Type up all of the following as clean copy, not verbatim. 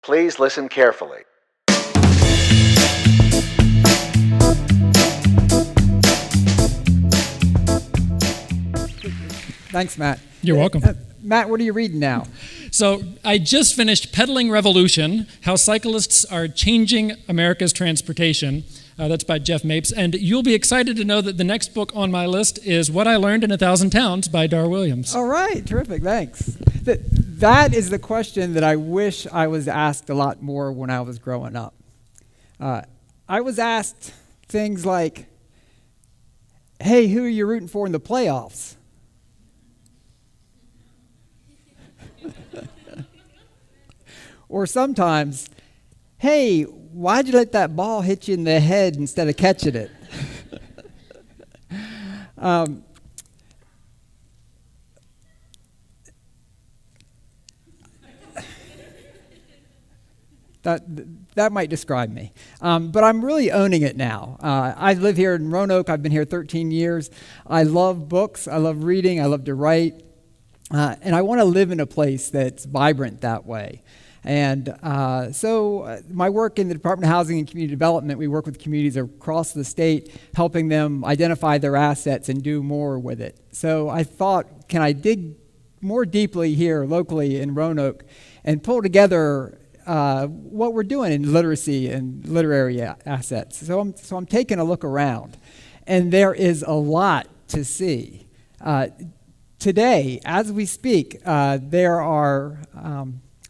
Please listen carefully. Thanks, Matt. You're welcome. Matt, what are you reading now? So I just finished Pedaling Revolution, How Cyclists Are Changing America's Transportation. That's by Jeff Mapes. And you'll be excited to know that the next book on my list is What I Learned in 1,000 Towns by Dar Williams. All right, terrific, thanks. That is the question that I wish I was asked a lot more when I was growing up. I was asked things like, hey, who are you rooting for in the playoffs? Or sometimes, hey, why'd you let that ball hit you in the head instead of catching it? That might describe me. But I'm really owning it now. I live here in Roanoke. I've been here 13 years. I love books. I love reading. I love to write. And I want to live in a place that's vibrant that way. And so my work in the Department of Housing and Community Development, we work with communities across the state, helping them identify their assets and do more with it. So I thought, can I dig more deeply here locally in Roanoke and pull together what we're doing in literacy and literary assets? So I'm taking a look around, and there is a lot to see. Today, as we speak, there are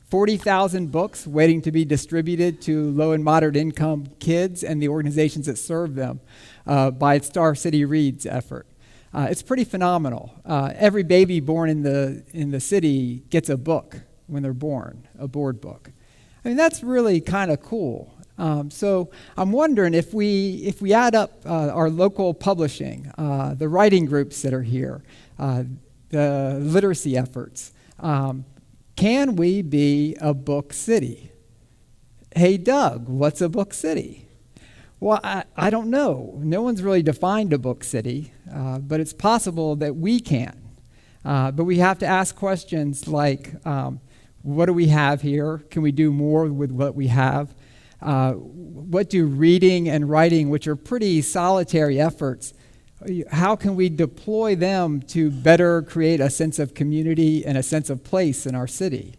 40,000 books waiting to be distributed to low and moderate income kids and the organizations that serve them by Star City Reads effort. It's pretty phenomenal. Every baby born in the city gets a book when they're born, a board book. I mean, that's really kind of cool. So I'm wondering if we add up our local publishing, the writing groups that are here, the literacy efforts, can we be a book city? Hey, Doug, what's a book city? Well, I don't know. No one's really defined a book city, but it's possible that we can. But we have to ask questions like, what do we have here? Can we do more with what we have? What do reading and writing, which are pretty solitary efforts, how can we deploy them to better create a sense of community and a sense of place in our city?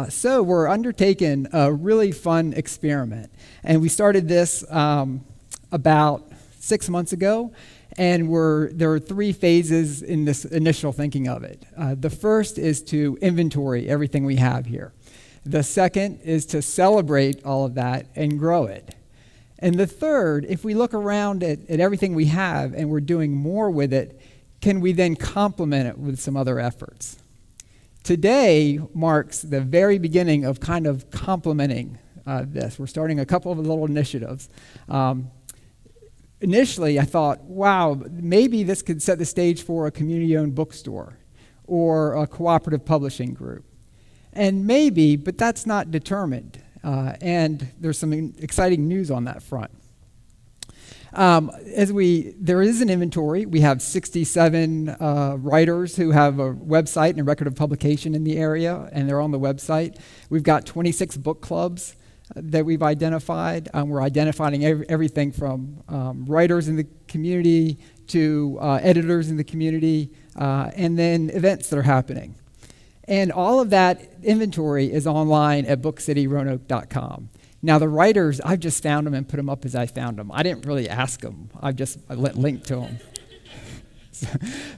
So we're undertaking a really fun experiment. And we started this about 6 months ago. And there are 3 phases in this initial thinking of it. The first is to inventory everything we have here. The second is to celebrate all of that and grow it. And the third, if we look around at everything we have and we're doing more with it, can we then complement it with some other efforts? Today marks the very beginning of kind of complementing this. We're starting a couple of little initiatives. Initially, I thought, wow, maybe this could set the stage for a community-owned bookstore or a cooperative publishing group. And maybe, but that's not determined. And there's some exciting news on that front. There is an inventory. We have 67 writers who have a website and a record of publication in the area, and they're on the website. We've got 26 book clubs that we've identified. We're identifying everything from writers in the community to editors in the community, and then events that are happening. And all of that inventory is online at bookcityroanoke.com. Now, the writers, I've just found them and put them up as I found them. I didn't really ask them. I linked to them.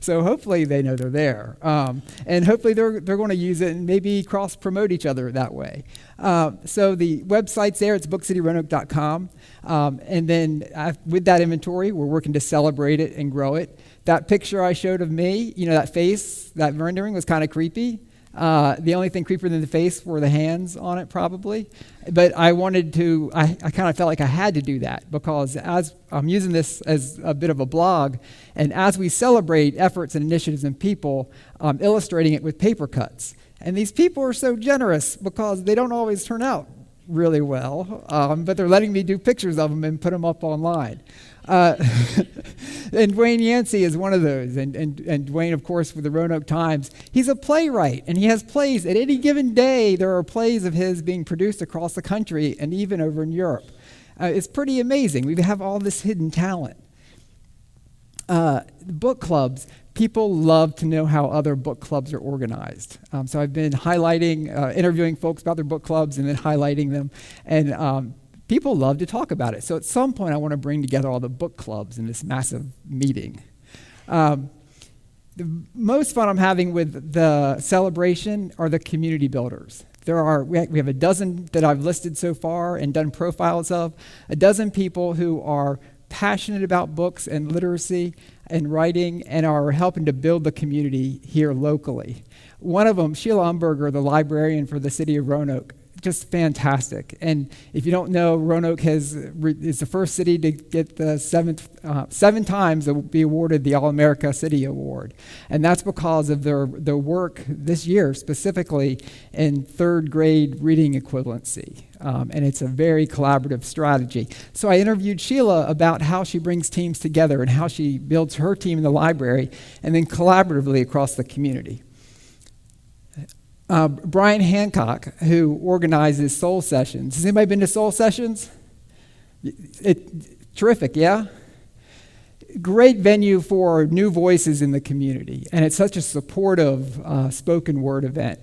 So hopefully they know they're there. And hopefully they're going to use it and maybe cross-promote each other that way. So the website's there. It's bookcityroanoke.com. And then with that inventory, we're working to celebrate it and grow it. That picture I showed of me, that face, that rendering was kind of creepy. The only thing creepier than the face were the hands on it, probably. But I wanted to, I kind of felt like I had to do that because as I'm using this as a bit of a blog, and as we celebrate efforts and initiatives and people, I'm illustrating it with paper cuts. And these people are so generous because they don't always turn out really well, but they're letting me do pictures of them and put them up online. Uh, and Dwayne Yancey is one of those. And Dwayne, of course, with the Roanoke Times, he's a playwright, and he has plays. At any given day, there are plays of his being produced across the country and even over in Europe. It's pretty amazing. We have all this hidden talent. Book clubs. People love to know how other book clubs are organized. So I've been highlighting, interviewing folks about their book clubs and then highlighting them. And people love to talk about it. So at some point, I want to bring together all the book clubs in this massive meeting. The most fun I'm having with the celebration are the community builders. We have a dozen that I've listed so far and done profiles of, a dozen people who are passionate about books and literacy and writing and are helping to build the community here locally. One of them, Sheila Berger, the librarian for the city of Roanoke, just fantastic. And if you don't know, Roanoke is the first city to get the seven times to be awarded the All-America City Award. And that's because of their work this year, specifically in third grade reading equivalency. And it's a very collaborative strategy. So I interviewed Sheila about how she brings teams together and how she builds her team in the library and then collaboratively across the community. Bryan Hancock, who organizes soul sessions. Has anybody been to soul sessions? Terrific, yeah? Great venue for new voices in the community. And it's such a supportive spoken word event.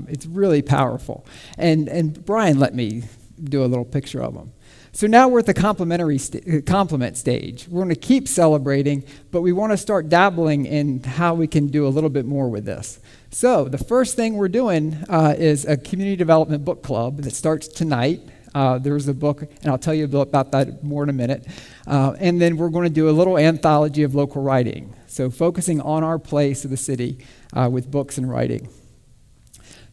It's really powerful. And Bryan let me do a little picture of him. So now we're at the complement stage. We're going to keep celebrating, but we want to start dabbling in how we can do a little bit more with this. So the first thing we're doing is a community development book club that starts tonight. There's a book, and I'll tell you about that more in a minute. And then we're going to do a little anthology of local writing. So focusing on our place of the city with books and writing.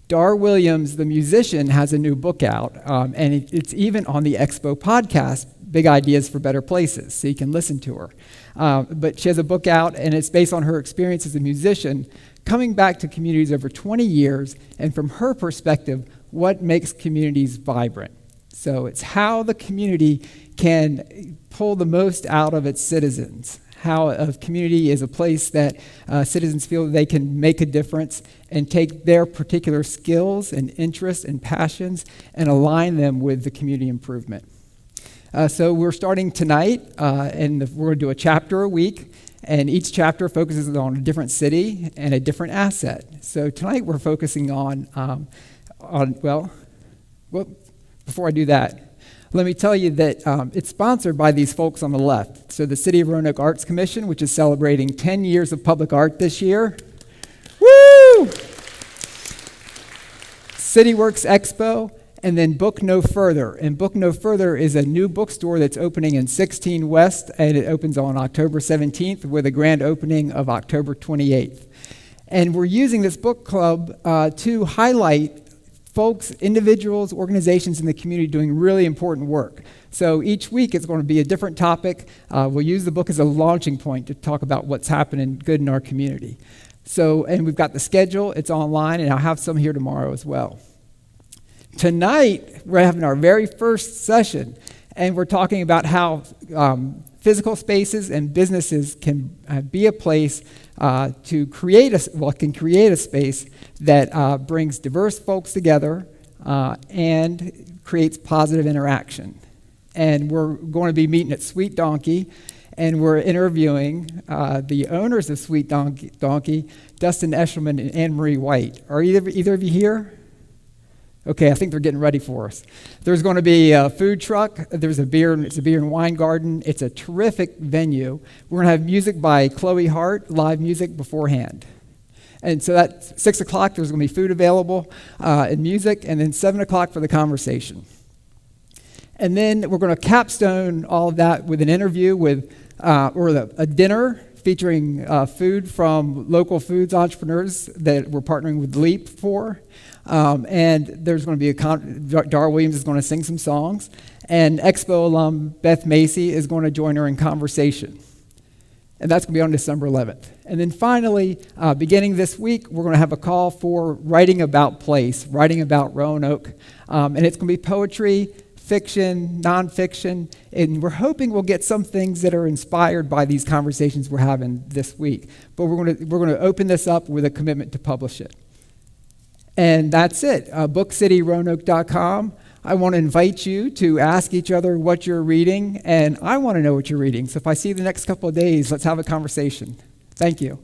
Dar Williams, the musician, has a new book out, and it's even on the Expo podcast, Big Ideas for Better Places, so you can listen to her. But she has a book out, and it's based on her experience as a musician, coming back to communities over 20 years, and from her perspective, what makes communities vibrant. So it's how the community can pull the most out of its citizens, how a community is a place that citizens feel that they can make a difference and take their particular skills and interests and passions and align them with the community improvement. So we're starting tonight, and we're going to do a chapter a week, and each chapter focuses on a different city and a different asset. So tonight we're focusing on before I do that, let me tell you that it's sponsored by these folks on the left. So the City of Roanoke Arts Commission, which is celebrating 10 years of public art this year. Woo! CityWorks Expo, and then Book No Further. And Book No Further is a new bookstore that's opening in 16 West, and it opens on October 17th with a grand opening of October 28th. And we're using this book club to highlight folks, individuals, organizations in the community doing really important work. So each week it's going to be a different topic. We'll use the book as a launching point to talk about what's happening good in our community. So, and we've got the schedule, it's online, and I'll have some here tomorrow as well. Tonight, we're having our very first session, and we're talking about how physical spaces and businesses can be a place to create a space that brings diverse folks together and creates positive interaction. And we're going to be meeting at Sweet Donkey, and we're interviewing the owners of Sweet Donkey, Dustin Eshelman and Anne Marie White. Are either of you here? Okay, I think they're getting ready for us. There's going to be a food truck. It's a beer and wine garden. It's a terrific venue. We're going to have music by Chloe Hart, live music beforehand. And so at 6 o'clock, there's going to be food available and music, and then 7 o'clock for the conversation. And then we're going to capstone all of that with an interview with, a dinner featuring food from local foods entrepreneurs that we're partnering with Leap for. And there's going to be Dar Williams is going to sing some songs, and Expo alum Beth Macy is going to join her in conversation. And that's going to be on December 11th. And then finally, beginning this week, we're going to have a call for writing about place, writing about Roanoke. And it's going to be poetry, fiction, nonfiction, and we're hoping we'll get some things that are inspired by these conversations we're having this week. But we're going to open this up with a commitment to publish it. And that's it. BookCityRoanoke.com. I want to invite you to ask each other what you're reading, and I want to know what you're reading. So if I see you the next couple of days, let's have a conversation. Thank you.